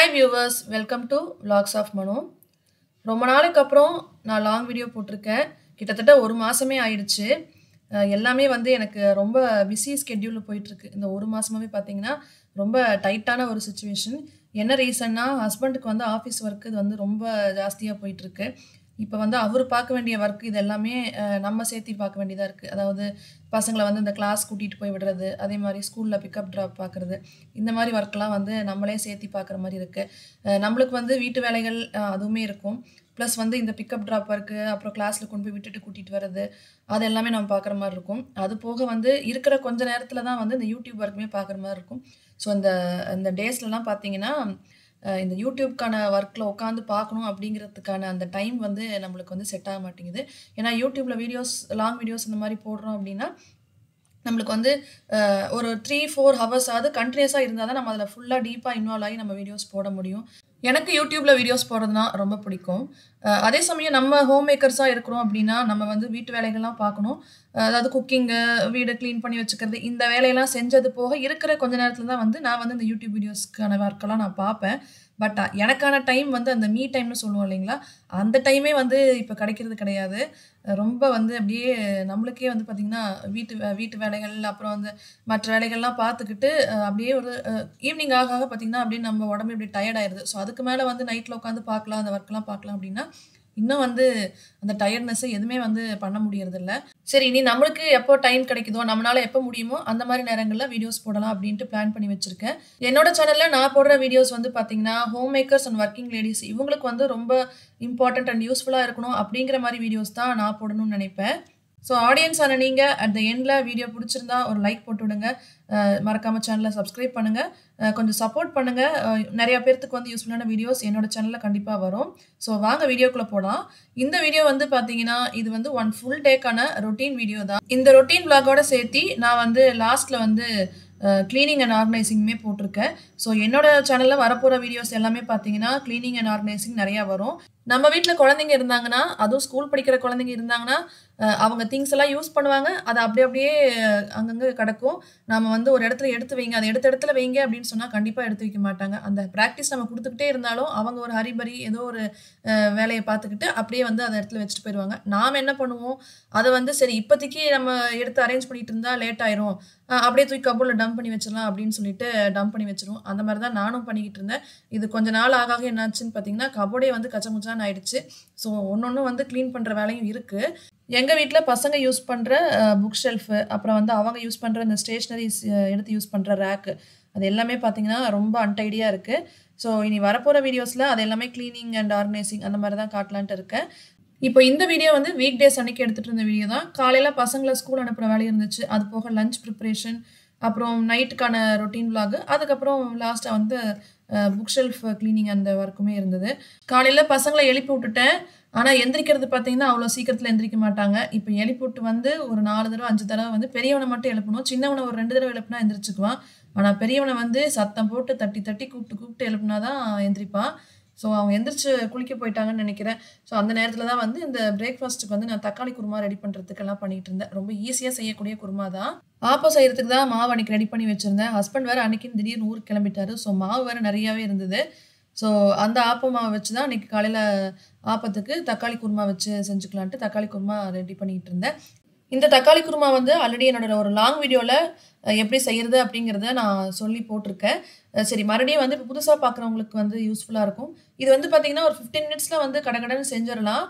Hi viewers, welcome to Vlogs of Mano. ரொம்ப நாளுக்கு அப்புறம் நான் லாங் வீடியோ போட்டிருக்கேன். கிட்டத்தட்ட ஒரு மாசமே ஆயிடுச்சு. எல்லாமே வந்து எனக்கு ரொம்ப பிஸி ஸ்கெட்யூல்ல போயிட்டு இருக்கு. இந்த ஒரு மாசமாவே பார்த்தீங்கன்னா, ரொம்ப டைட்டான ஒரு சிச்சுவேஷன். என்ன ரீசன்னா, ஹஸ்பண்டுக்கு வந்து ஆஃபீஸ் ஒர்க் இது வந்து ரொம்ப ஜாஸ்தியா போயிட்டு இருக்கு. இப்ப வந்து அவரு பார்க்க வேண்டிய ஒர்க் இது எல்லாமே நம்ம சேர்த்தி பார்க்க வேண்டியதா இருக்கு. அதாவது பசங்கள வந்து இந்த கிளாஸ் கூட்டிட்டு போய் விடுறது, அதே மாரி ஸ்கூல்ல பிக்கப், ட்ராப் பார்க்குறது. இந்த மாரி ஒர்க்லாம் வந்து நம்மளே சேர்த்தி பார்க்குற மாரி இருக்கு. நம்மளுக்கு வந்து வீட்டு வேலைகள் அதுவுமே இருக்கும். ப்ளஸ் வந்து இந்த பிக்கப், ட்ராப் ஒர்க்கு, அப்புறம் கிளாஸ்ல கொண்டு போய் விட்டுட்டு கூட்டிட்டு வர்றது, அது எல்லாமே நம்ம பார்க்குற மாரி இருக்கும். அது போக வந்து இருக்கிற கொஞ்ச நேரத்தில தான் வந்து இந்த யூடியூப் ஒர்க்குமே பார்க்குற மாரி இருக்கும். ஸோ இந்த இந்த டேஸ்லலாம் பார்த்தீங்கன்னா, இந்த யூடியூப்க்கான ஒர்க்ல உட்காந்து பார்க்கணும் அப்படிங்கிறதுக்கான அந்த டைம் வந்து நம்மளுக்கு வந்து செட் ஆக மாட்டேங்குது. ஏன்னா யூடியூப்ல வீடியோஸ் லாங் வீடியோஸ் இந்த மாரி போடுறோம் அப்படின்னா, நம்மளுக்கு வந்து ஒரு 3, 4 ஹவர்ஸாவது கன்டினியூஸா இருந்தா தான் நம்ம அதில ஃபுல்லா டீப்பா இன்வால்வ் ஆகி நம்ம வீடியோஸ் போட முடியும். எனக்கு YouTubeல வீடியோஸ் போடுறதுனா ரொம்ப பிடிக்கும். அதே சமயம் நம்ம ஹோம் மேக்கர்ஸா இருக்கிறோம் அப்படின்னா, நம்ம வந்து வீட்டு வேலைகள்லாம் பார்க்கணும். அதாவது குக்கிங்கு, வீடு கிளீன் பண்ணி வச்சுக்கிறது, இந்த வேலையெல்லாம் செஞ்சது போக இருக்கிற கொஞ்ச நேரத்தில தான் வந்து நான் வந்து இந்த யூடியூப் வீடியோஸ்க்கான ஒர்க்கெல்லாம் நான் பார்ப்பேன். பட் எனக்கான டைம் வந்து அந்த மீ டைம்னு சொல்லுவோம் இல்லைங்களா? அந்த டைமே வந்து இப்ப கிடைக்கிறது கிடையாது. ரொம்ப வந்து அப்படியே நம்மளுக்கே வந்து பார்த்தீங்கன்னா, வீட்டு வேலைகள், அப்புறம் வந்து மற்ற வேலைகள்லாம் பார்த்துக்கிட்டு, அப்படியே ஒரு ஈவினிங் ஆக ஆக பார்த்தீங்கன்னா, அப்படியே நம்ம உடம்பு இப்படி டயர்ட் ஆயிருது. ஸோ அதுக்கு மேல வந்து நைட்ல உட்காந்து பார்க்கலாம், அந்த ஒர்க்லாம் பார்க்கலாம் அப்படின்னா, இன்னும் வந்து அந்த டயர்ட்னஸ் எதுவுமே வந்து பண்ண முடியறதில்ல. சரி இனி நம்மளுக்கு எப்போ டைம் கிடைக்குதோ, நம்மனால எப்போ முடியுமோ, அந்த மாரி நேரங்கள்ல வீடியோஸ் போடலாம் அப்படின்ட்டு பிளான் பண்ணி வச்சிருக்கேன். என்னோட சேனல்ல நான் போடுற வீடியோஸ் வந்து பார்த்தீங்கன்னா, home makers and working ladies இவங்களுக்கு வந்து ரொம்ப இம்பார்ட்டன்ட் அண்ட் யூஸ்ஃபுல்லா இருக்கணும் அப்படிங்கிற மாரி வீடியோஸ் தான் நான் போடணும்னு நினைப்பேன். ஸோ ஆடியன்ஸ் ஆன நீங்க அட் த எண்ட்ல வீடியோ புடிச்சிருந்தா ஒரு லைக் போட்டு விடுங்க. மறக்காம சேனல சப்ஸ்கிரைப் பண்ணுங்க. கொஞ்சம் சப்போர்ட் பண்ணுங்க. நெறைய பேர்த்துக்கு வந்து யூஸ்ஃபுல்லான வீடியோஸ் என்னோட சேனல்ல கண்டிப்பா வரும். ஸோ வாங்க வீடியோக்குள்ள போலாம். இந்த வீடியோ வந்து பார்த்தீங்கன்னா, இது வந்து ஒன் ஃபுல் டேக்கான ரொட்டீன் வீடியோ தான். இந்த ரொட்டீன் விளாகோட சேர்த்தி நான் வந்து லாஸ்ட்ல வந்து கிளீனிங் அண்ட் ஆர்கனைசிங்குமே போட்டிருக்கேன். ஸோ என்னோட சேனல்ல வரப்போற வீடியோஸ் எல்லாமே பார்த்தீங்கன்னா, கிளீனிங் அண்ட் ஆர்கனைசிங் நெறையா வரும். நம்ம வீட்ல குழந்தைங்க இருந்தாங்கன்னா, அதுவும் ஸ்கூல் படிக்கிற குழந்தைங்க இருந்தாங்கன்னா, அவங்க திங்ஸ் எல்லாம் யூஸ் பண்ணுவாங்க. அது அப்படியே அங்கங்க கிடக்கும். நாம வந்து ஒரு இடத்துல எடுத்து வைங்க, அத எடுத்த இடத்துல வைங்க அப்படின்னு சொன்னா கண்டிப்பா எடுத்து வைக்க மாட்டாங்க. அந்த பிராக்டிஸ் நம்ம குடுத்துக்கிட்டே இருந்தாலும், அவங்க ஒரு ஹரிபரி ஏதோ ஒரு வேலைய பார்த்துக்கிட்டு அப்படியே வந்து அந்த இடத்துல வச்சுட்டு போயிருவாங்க. நாம என்ன பண்ணுவோம், அத வந்து சரி இப்போதைக்கு நம்ம எடுத்து அரேஞ்ச் பண்ணிட்டு இருந்தா லேட் ஆயிரும். அப்படியே தூக்கி கப்போர்ட்ல டம்ப் பண்ணி வச்சிடலாம் அப்படின்னு சொல்லிட்டு டம்ப் பண்ணி வச்சுருவோம். அந்த மாரி தான் நானும் பண்ணிக்கிட்டு இருந்தேன். இது கொஞ்ச நாள் ஆக ஆக என்னாச்சுன்னு பார்த்தீங்கன்னா, கப்போர்டே வந்து கச்சமுச்சான்னு ஆயிடுச்சு. ஸோ ஒண்ணொண்ணும் வந்து கிளீன் பண்ற வேலையும் இருக்கு. எங்க வீட்ல பசங்க யூஸ் பண்ற புக் ஷெல்ஃபு, அப்புறம் வந்து அவங்க யூஸ் பண்ற இந்த ஸ்டேஷனரீஸ் எடுத்து யூஸ் பண்ற ரேக்கு, அது எல்லாமே பார்த்தீங்கன்னா, ரொம்ப அன்டைடியா இருக்கு. ஸோ இனி வரப்போற வீடியோஸ்ல அது எல்லாமே கிளீனிங் அண்ட் ஆர்கனைசிங் அந்த மாரி தான் காட்டலான்ட்டு இருக்கேன். இப்போ இந்த வீடியோ வந்து வீக் டேஸ் அன்னைக்கு எடுத்துட்டு இருந்த வீடியோ தான். காலையில பசங்கள ஸ்கூல் அனுப்புற வேலை இருந்துச்சு. அது போக லஞ்ச் ப்ரிப்பரேஷன், அப்புறம் நைட்டுக்கான ரொட்டீன் விளாக், அதுக்கப்புறம் லாஸ்ட்டா வந்து புக் ஷெல்ஃப் கிளீனிங் அந்த ஒர்க்குமே இருந்தது. காலையில பசங்கள எழுப்பி விட்டுட்டேன். ஆனா எந்திரிக்கிறது பார்த்தீங்கன்னா, அவ்வளோ சீக்கிரத்தில எந்திரிக்க மாட்டாங்க. இப்ப எழுப்பி விட்டு வந்து ஒரு 4 தடவ, 5 தடவ வந்து பெரியவன மட்டும் எழுப்பணும். சின்னவன ஒரு 2 தடவ எழுப்புனா எந்திரிச்சுக்குவான். ஆனா பெரியவன வந்து சத்தம் போட்டு தட்டி தட்டி கூப்பிட்டு எழுப்புனா தான் எந்திரிப்பான். ஸோ அவங்க எந்திரிச்சு குளிக்க போயிட்டாங்கன்னு நெனைக்கிறேன். ஸோ அந்த நேரத்தில தான் வந்து இந்த பிரேக்ஃபாஸ்ட்டுக்கு வந்து நான் தக்காளி குருமா ரெடி பண்றதுக்கெல்லாம் பண்ணிட்டு இருந்தேன். ரொம்ப ஈஸியா செய்யக்கூடிய குருமா தான். ஆப்பம் செய்றதுக்கு தான் மாவு அன்னைக்கு ரெடி பண்ணி வச்சிருந்தேன். ஹஸ்பண்ட் வேற அன்னைக்குன்னு திடீர்னு ஊருக்கு கிளம்பிட்டாரு. ஸோ மாவு வேற நெறையாவே இருந்தது. ஸோ அந்த ஆப்ப மாவு வச்சு தான் அன்னைக்கு காலையில ஆப்பத்துக்கு தக்காளி குருமா வச்சு செஞ்சுக்கலான்ட்டு தக்காளி குருமா ரெடி பண்ணிட்டு இருந்தேன். இந்த தக்காளி குருமா வந்து ஆல்ரெடி என்னோட ஒரு லாங் வீடியோல எப்படி செய்றது அப்படிங்கிறத நான் சொல்லி போட்டிருக்கேன். சரி மறுபடியும் வந்து இப்ப புதுசா பார்க்குறவங்களுக்கு வந்து யூஸ்ஃபுல்லா இருக்கும். இது வந்து பார்த்தீங்கன்னா, ஒரு 15 மினிட்ஸ்ல வந்து கடகடன்னு செஞ்சிரலாம்.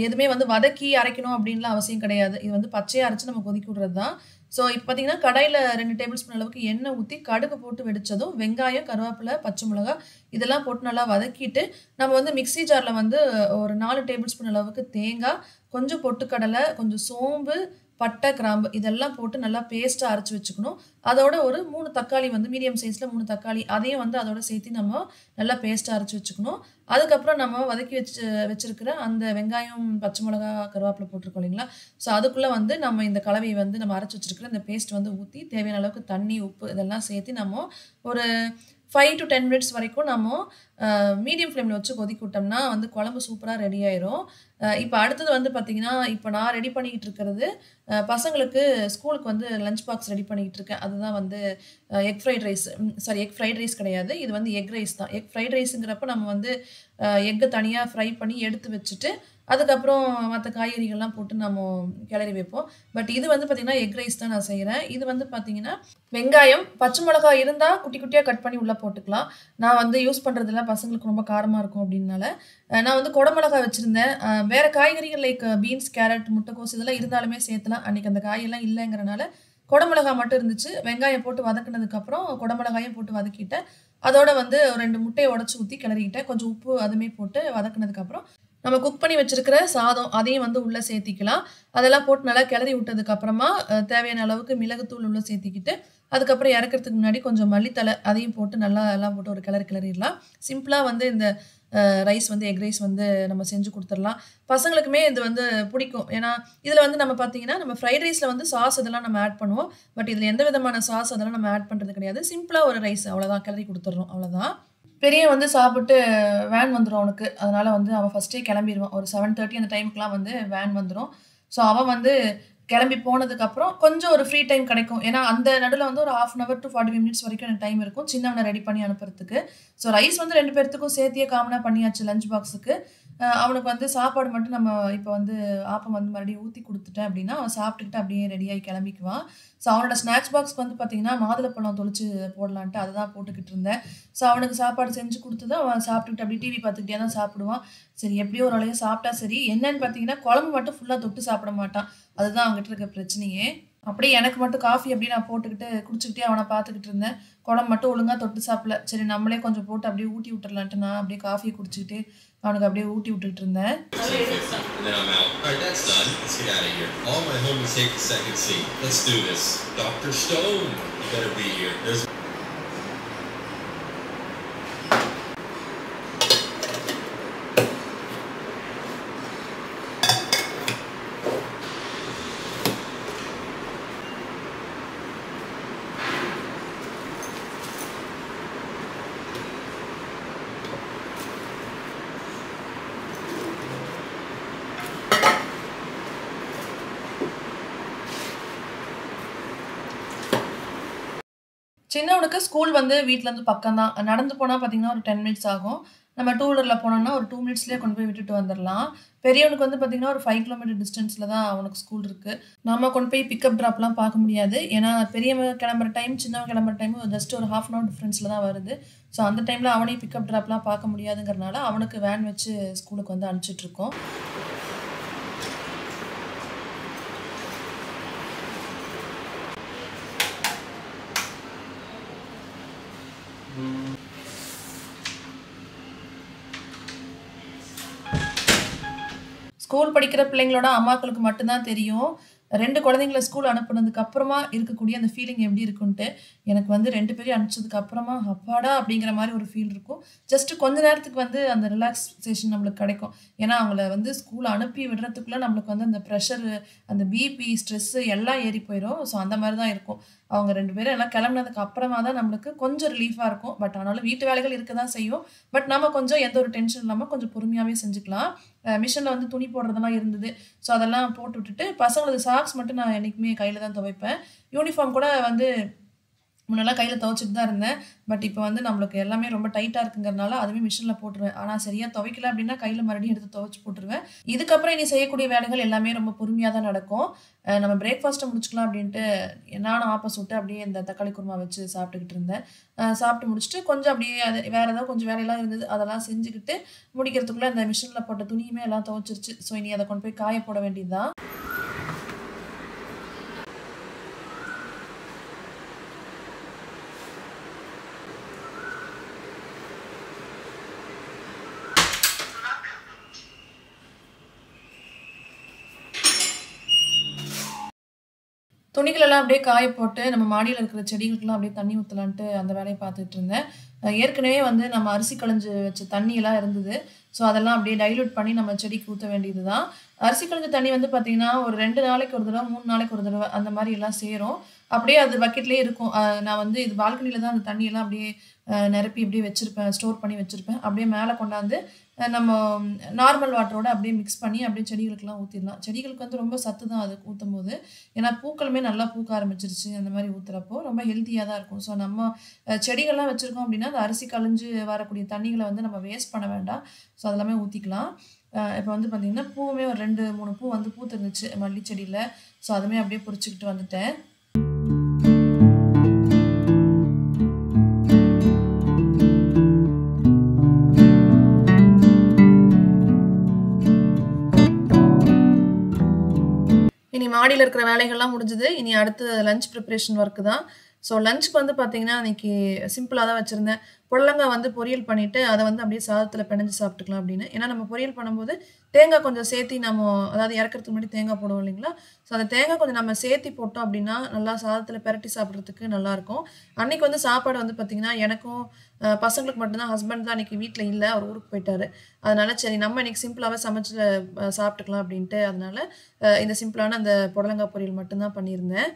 எதுவுமே வந்து வதக்கி அரைக்கணும் அப்படின்லாம் அவசியம் கிடையாது. இது வந்து பச்சையா அரைச்சு நம்ம கொதிக்க விடுறது தான். ஸோ இப்ப பார்த்தீங்கன்னா, கடாயில 2 டேபிள் ஸ்பூன் அளவுக்கு எண்ணெய் ஊத்தி, கடுகு போட்டு வெடிச்சதும், வெங்காயம், கருவேப்பிலை, பச்சை மிளகாய் இதெல்லாம் போட்டு நல்லா வதக்கிட்டு, நம்ம வந்து மிக்ஸி ஜார்ல வந்து ஒரு 4 டேபிள் ஸ்பூன் அளவுக்கு தேங்காய், கொஞ்சம் பொட்டுக்கடலை, கொஞ்சம் சோம்பு, பட்டை, கிராம்பு இதெல்லாம் போட்டு நல்லா பேஸ்ட்டா அரைச்சு வச்சுக்கணும். அதோட ஒரு 3 தக்காளி வந்து மீடியம் சைஸ்ல 3 தக்காளி அதையும் வந்து அதோட சேர்த்து நம்ம நல்லா பேஸ்ட்டா அரைச்சு வச்சுக்கணும். அதுக்கப்புறம் நம்ம வதக்கி வச்சிருக்கிற அந்த வெங்காயம், பச்சை மிளகா, கருவேப்பிலை போட்டிருக்கோம் இல்லைங்களா? ஸோ அதுக்குள்ள வந்து நம்ம இந்த கலவைய வந்து நம்ம அரைச்சு வச்சிருக்கிற இந்த பேஸ்ட் வந்து ஊத்தி, தேவையான அளவுக்கு தண்ணி, உப்பு இதெல்லாம் சேர்த்து நம்ம ஒரு 5 to 10 மினிட்ஸ் வரைக்கும் நம்ம மீடியம் ஃப்ளேம்ல வச்சு கொதிக்க விட்டோம்னா வந்து குழம்பு சூப்பரா ரெடி ஆயிரும். இப்ப அடுத்தது வந்து பார்த்தீங்கன்னா, இப்ப நான் ரெடி பண்ணிக்கிட்டு இருக்கிறது பசங்களுக்கு ஸ்கூலுக்கு வந்து லஞ்ச் பாக்ஸ் ரெடி பண்ணிக்கிட்டு இருக்கேன். அதுதான் வந்து egg fried rice sorry egg fried rice கிடையாது. இது வந்து எக் ரைஸ் தான். எக் ஃப்ரைட் ரைஸுங்கிறப்ப நம்ம வந்து எக்க தனியா ஃப்ரை பண்ணி எடுத்து வச்சுட்டு, அதுக்கப்புறம் மத்த காய்கறிகள்லாம் போட்டு நம்ம கிளறி வைப்போம். பட் இது வந்து பார்த்தீங்கன்னா, எக் ரைஸ் தான் நான் செய்றேன். இது வந்து பார்த்தீங்கன்னா, வெங்காயம், பச்சை மிளகாய் இருந்தா குட்டி குட்டியா கட் பண்ணி உள்ள போட்டுக்கலாம். நான் வந்து யூஸ் பண்றதில்ல பசங்களுக்கு ரொம்ப காரமா இருக்கும் அப்டின்னால. நான் வந்து கொடை மிளகாய் வச்சிருந்தேன். வேற காய்கறிகள் லைக் பீன்ஸ், கேரட், முட்டைக்கோஸ் இதெல்லாம் இருந்தாலுமே சேர்த்துலாம். அன்னைக்கு அந்த காயெல்லாம் இல்லங்கிறனால, கொடை மிளகாய் மட்டும் இருந்துச்சு. வெங்காயம் போட்டு வதக்குனதுக்கப்புறம், கொடை மிளகாயும் போட்டு வதக்கிட்டேன். அதோட வந்து 2 முட்டைய உடைச்சு ஊத்தி கிளறிக்கிட்டேன். கொஞ்சம் உப்பு அதுவுமே போட்டு வதக்குனதுக்கப்புறம், நம்ம குக் பண்ணி வச்சிருக்கிற சாதம் அதையும் வந்து உள்ள சேர்த்திக்கலாம். அதெல்லாம் போட்டு நல்லா கிளறி விட்டதுக்கு அப்புறமா, தேவையான அளவுக்கு மிளகுத்தூள் உள்ள சேர்த்திக்கிட்டு, அதுக்கப்புறம் இறக்கறதுக்கு முன்னாடி கொஞ்சம் மல்லித்தழை அதையும் போட்டு நல்லா எல்லாம் போட்டு ஒரு கிளறிறலாம். சிம்பிளா வந்து இந்த ரைஸ் வந்து எக் ரைஸ் வந்து நம்ம செஞ்சு குடுத்துறலாம். பசங்களுக்குமே இது வந்து பிடிக்கும். ஏன்னா, இதில வந்து நம்ம பார்த்தீங்கன்னா, நம்ம ஃப்ரைட் ரைஸ்ல வந்து சாஸ் இதெல்லாம் நம்ம ஆட் பண்ணுவோம். பட் இதில எந்த விதமான சாஸ் அதெல்லாம் நம்ம ஆட் பண்றது கிடையாது. சிம்பிளா ஒரு ரைஸ் அவ்வளோதான் கிளறி குடுத்துடுறோம் அவ்வளோதான். பெரியவன் வந்து சாப்பிட்டு வேன் வந்துரும் அவனுக்கு. அதனால வந்து அவன் ஃபர்ஸ்ட்டே கிளம்பிருவான். ஒரு 7:30 அந்த டைமுக்குலாம் வந்து வேன் வந்துரும். ஸோ அவன் வந்து கிளம்பி போனதுக்கப்புறம் கொஞ்சம் ஒரு ஃப்ரீ டைம் கிடைக்கும். ஏன்னா, அந்த நடுவுல வந்து ஒரு 1/2 அன் ஹவர் டூ 45 மினிட்ஸ் வரைக்கும் எனக்கு டைம் இருக்கும். சின்னவன ரெடி பண்ணி அனுப்புறதுக்கு. ஸோ ரைஸ் வந்து 2 பேர்த்துக்கும் சேர்த்தியே காமனா பண்ணியாச்சு லஞ்ச் பாக்ஸுக்கு. அவனுக்கு வந்து சாப்பாடு மட்டும் நம்ம இப்ப வந்து ஆப்பம் வந்து மறுபடியும் ஊத்தி குடுத்துட்டேன் அப்டின்னா, அவன் சாப்பிட்டுக்கிட்டு அப்படியே ரெடியாகி கிளம்பிக்குவான். ஸோ அவனோட ஸ்நாக்ஸ் பாக்ஸ்க்கு வந்து பார்த்தீங்கன்னா, மாதுளப்பழம் தொளிச்சு போடலான்ட்டு அததான் போட்டுக்கிட்டு இருந்தேன். ஸோ அவனுக்கு சாப்பாடு செஞ்சு குடுத்ததும் அவன் சாப்பிட்டுக்கிட்டு அப்படியே டிவி பார்த்துக்கிட்டே தான் சாப்பிடுவான். சரி எப்படியோ ஒரு வழியா சாப்பிட்டா சரி. என்னன்னு பார்த்தீங்கன்னா, குழம்பு மட்டும் ஃபுல்லா தொட்டு சாப்பிட மாட்டான். அதுதான் அவன்கிட்ட இருக்க பிரச்சனையே. அப்படியே எனக்கு மட்டும் காஃபி அப்படியே நான் போட்டுக்கிட்டு, குடிச்சுக்கிட்டே அவன பார்த்துக்கிட்டு இருந்தேன். குழம்பு மட்டும் ஒழுங்கா தொட்டு சாப்பிடல. சரி நம்மளே கொஞ்சம் போட்டு அப்படியே ஊட்டி விட்டுறலான்ட்டு நான் அப்படியே காஃபிய குடிச்சுக்கிட்டு, அவனுக்கு அப்படியே ஊட்டி விட்டுட்டு இருந்தேன். 2:50, and then I'm out. All right, that's done. Let's get out of here. All my homies take the second seat. Let's do this. Dr. Stone, you better be here. There's சின்னவனுக்கு ஸ்கூல் வந்து வீட்லருந்து பக்கம் தான். நடந்து போனா பார்த்தீங்கன்னா, ஒரு 10 minutes ஆகும். நம்ம டூ வீலர்ல போனோம்னா, ஒரு 2 மினிட்ஸ்லயே கொண்டு போய் விட்டுட்டு வந்துரலாம். பெரியவனுக்கு வந்து பார்த்தீங்கன்னா, ஒரு 5 கிலோமீட்டர் டிஸ்டன்ஸ்ல தான் அவனுக்கு ஸ்கூல் இருக்கு. நம்ம கொண்டு போய் பிக்கப், ட்ராப்லாம் பார்க்க முடியாது. ஏன்னா, பெரியவன் கிளம்புற டைம், சின்னவன் கிளம்புற டைம் ஜஸ்ட் ஒரு 1/2 அன் ஹவர் டிஃபரன்ஸ்ல தான் வருது. ஸோ அந்த டைம்ல அவனையும் பிக்கப், ட்ராப்லாம் பார்க்க முடியாதுங்கிறனால, அவனுக்கு வேன் வச்சு ஸ்கூலுக்கு வந்து அனுப்பிச்சுட்ருக்கோம். ஸ்கூல் படிக்கிற பிள்ளைங்களோட அம்மாக்களுக்கு மட்டும் தான் தெரியும். 2 குழந்தைங்கள ஸ்கூல் அனுப்புனதுக்கு அப்புறமா இருக்கக்கூடிய அந்த ஃபீலிங் எப்படி இருக்குன்ட்டு. எனக்கு வந்து 2 பேரையும் அனுப்பிச்சதுக்கு அப்புறமா, அப்பாடா! அப்படிங்கிற மாரி ஒரு ஃபீல் இருக்கும். ஜஸ்ட் கொஞ்ச நேரத்துக்கு வந்து அந்த ரிலாக்சேஷன் நம்மளுக்கு கிடைக்கும். ஏன்னா, அவங்கள வந்து ஸ்கூல் அனுப்பி விடுறதுக்குள்ள நம்மளுக்கு வந்து அந்த ப்ரெஷரு, அந்த பிபி, ஸ்ட்ரெஸ்ஸு எல்லாம் ஏறி போயிரும். ஸோ அந்த மாரி தான் இருக்கும். அவங்க 2 பேரும் எல்லாம் கிளம்புனதுக்கு அப்புறமா தான் நம்மளுக்கு கொஞ்சம் ரிலீஃபா இருக்கும். பட் ஆனாலும் வீட்டு வேலைகள் இருக்க தான் செய்யும். பட் நம்ம கொஞ்சம் எந்த ஒரு டென்ஷன் இல்லாம கொஞ்சம் பொறுமையாவே செஞ்சுக்கலாம். மிஷின்ல வந்து துணி போடுறதெல்லாம் இருந்தது. ஸோ அதெல்லாம் போட்டு விட்டுட்டு, பசங்களது சாக்ஸ் மட்டும் நான் என்னைக்குமே கையில தான் துவைப்பேன். யூனிஃபார்ம் கூட வந்து முன்னலாம் கையில துவைச்சுட்டு தான் இருந்தேன். பட் இப்ப வந்து நம்மளுக்கு எல்லாமே ரொம்ப டைட்டா இருக்குங்கிறனால, அதுவே மிஷின்ல போட்டுருவேன். ஆனா சரியா துவைக்கல அப்படின்னா, கையில மறுபடியும் எடுத்து துவைச்சு போட்டுருவேன். இதுக்கப்புறம் இனி செய்யக்கூடிய வேலைகள் எல்லாமே ரொம்ப பொறுமையா தான் நடக்கும். நம்ம பிரேக்ஃபாஸ்ட்ட முடிச்சுக்கலாம் அப்படின்ட்டு, நானும் ஆப்பம் சுட்டு அப்படியே இந்த தக்காளி குருமா வச்சு சாப்பிட்டுக்கிட்டு இருந்தேன். சாப்பிட்டு முடிச்சுட்டு கொஞ்சம் அப்படியே அது வேற ஏதாவது கொஞ்சம் வேலையெல்லாம் இருந்தது. அதெல்லாம் செஞ்சுக்கிட்டு, முடிக்கிறதுக்குள்ள இந்த மிஷின்ல போட்ட துணியுமே எல்லாம் துவைச்சிருச்சு. ஸோ இனி அத கொண்டு போய் காய போட வேண்டியது தான். துணிகளெல்லாம் அப்படியே காய போட்டு, நம்ம மாடியில இருக்கிற செடிகளுக்கெல்லாம் அப்படியே தண்ணி ஊத்தலான்ட்டு அந்த வேலைய பார்த்துட்டு இருந்தேன். ஏற்கனவே வந்து நம்ம அரிசி களைஞ்சு வச்ச தண்ணியெல்லாம் இருந்தது. ஸோ அதெல்லாம் அப்படியே டைல்யூட் பண்ணி நம்ம செடிக்கு ஊத்த வேண்டியது தான். அரிசி களைஞ்ச தண்ணி வந்து பார்த்தீங்கன்னா, ஒரு 2 நாளைக்கு ஒரு தடவ, 3 நாளைக்கு ஒரு தடவ அந்த மாரி எல்லாம் சேரும். அப்படியே அது பக்கெட்லயே இருக்கும். நான் வந்து இது பால்கனில தான் அந்த தண்ணியெல்லாம் அப்படியே நிரப்பி இப்படியே வச்சுருப்பேன், ஸ்டோர் பண்ணி வச்சுருப்பேன். அப்படியே மேலே கொண்டாந்து நம்ம நார்மல் வாட்டரோட அப்படியே மிக்ஸ் பண்ணி அப்படியே செடிகளுக்கெல்லாம் ஊற்றிடலாம். செடிகளுக்கு வந்து ரொம்ப சத்து தான் அதுக்கு ஊற்றும்போது. ஏன்னா பூக்களுமே நல்லா பூக்க ஆரம்பிச்சிருச்சு அந்த மாதிரி ஊற்றுறப்போ ரொம்ப ஹெல்த்தியாக தான் இருக்கும். ஸோ நம்ம செடிகள்லாம் வச்சுருக்கோம் அப்படின்னா அந்த அரிசி கழிஞ்சு வரக்கூடிய தண்ணிகளை வந்து நம்ம வேஸ்ட் பண்ண வேண்டாம். ஸோ அதெல்லாமே ஊற்றிக்கலாம். இப்போ வந்து பார்த்திங்கன்னா பூவுமே ஒரு 2, 3 பூ வந்து பூத்துருந்துச்சு மல்லி செடியில். ஸோ அதுவுமே அப்படியே பறிச்சுக்கிட்டு வந்துட்டேன். இனி மாடியில் இருக்கிற வேலைகள்லாம் முடிஞ்சுது. இனி அடுத்து லஞ்ச் ப்ரிப்ரேஷன் ஒர்க்கு தான். ஸோ லஞ்சுக்கு வந்து பார்த்திங்கன்னா இன்றைக்கி சிம்பிளாக தான் வச்சுருந்தேன். புடலங்காய் வந்து பொரியல் பண்ணிவிட்டு அதை வந்து அப்படியே சாதத்தில் பிணைஞ்சு சாப்பிட்டுக்கலாம் அப்படின்னு. ஏன்னா நம்ம பொரியல் பண்ணும்போது தேங்காய் கொஞ்சம் சேர்த்தி நம்ம அதாவது இறக்கிறதுக்கு முன்னாடி தேங்காய் போடுவோம் இல்லைங்களா? ஸோ அந்த தேங்காய் கொஞ்சம் நம்ம சேர்த்தி போட்டோம் அப்படின்னா நல்லா சாதத்தில் பிரட்டி சாப்பிட்றதுக்கு நல்லாயிருக்கும். அன்றைக்கி வந்து சாப்பாடு வந்து பார்த்திங்கன்னா எனக்கும் பசங்களுக்கு மட்டும்தான். ஹஸ்பண்ட் தான் அன்றைக்கி வீட்டில் இல்லை, அவர் ஊருக்கு போயிட்டார். அதனால் சரி நம்ம இன்றைக்கி சிம்பிளாகவே சமைச்சு சாப்பிட்டுக்கலாம் அப்படின்ட்டு அதனால் இந்த சிம்பிளான அந்த புடலங்காய் பொரியல் மட்டும்தான் பண்ணியிருந்தேன்.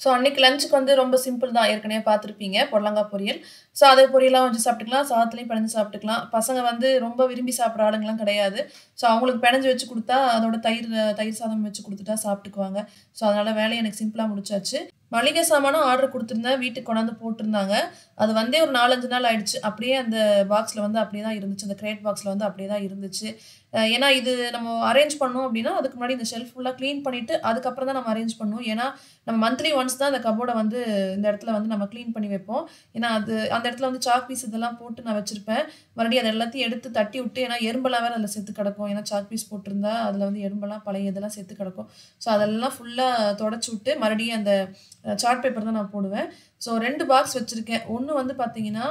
ஸோ அன்றைக்கி லஞ்சுக்கு வந்து ரொம்ப சிம்பிள் தான். ஏற்கனவே பார்த்துருப்பீங்க புடலங்காய் பொரியல். ஸோ அதை பொரியலாக வச்சு சாப்பிட்டுக்கலாம், சாதத்துலேயும் பிணைஞ்சு சாப்பிட்டுக்கலாம். பசங்க வந்து ரொம்ப விரும்பி சாப்பிட்ற ஆளுங்கலாம் கிடையாது. ஸோ அவங்களுக்கு பிணைஞ்சு வச்சு கொடுத்தா அதோட தயிர் சாதம் வச்சு கொடுத்துட்டா சாப்பிட்டுக்குவாங்க. ஸோ அதனால் வேலையை எனக்கு சிம்பிளாக முடிச்சாச்சு. மளிகை சாமானும் ஆர்டர் கொடுத்துருந்தேன், வீட்டுக்கு கொண்டாந்து போட்டிருந்தாங்க. அது வந்தே ஒரு 4-5 நாள் ஆயிடுச்சு. அப்படியே அந்த பாக்ஸில் வந்து அப்படியே தான் இருந்துச்சு, அந்த கிரேட் பாக்ஸில் வந்து அப்படியே தான் இருந்துச்சு. ஏன்னா இது நம்ம அரேஞ்ச் பண்ணோம் அப்படின்னா அதுக்கு முன்னாடி இந்த ஷெல்ஃப் ஃபுல்லாக க்ளீன் பண்ணிவிட்டு அதுக்கப்புறம் தான் நம்ம அரேஞ்ச் பண்ணுவோம். ஏன்னா நம்ம மந்த்லி ஒன்ஸ் தான் அந்த கபோர்டை வந்து இந்த இடத்துல வந்து நம்ம க்ளீன் பண்ணி வைப்போம். ஏன்னா அது அந்த இடத்துல வந்து சாக் பீஸ் இதெல்லாம் போட்டு நான் வச்சுருப்பேன். மறுபடியும் அதை எல்லாத்தையும் எடுத்து தட்டி விட்டு, ஏன்னா எறும்பெல்லாம் வேறு அதில் செத்து கிடக்கும். ஏன்னா சாக் பீஸ் போட்டிருந்தா அதில் வந்து எறும்பெல்லாம் பழைய இதெல்லாம் செத்து கிடக்கும். ஸோ அதெல்லாம் ஃபுல்லாக தொடச்சி விட்டு மறுபடியும் அந்த சார்ட் பேப்பர் தான் நான் போடுவேன். ஸோ 2 பாக்ஸ் வச்சுருக்கேன். ஒன்று வந்து பார்த்தீங்கன்னா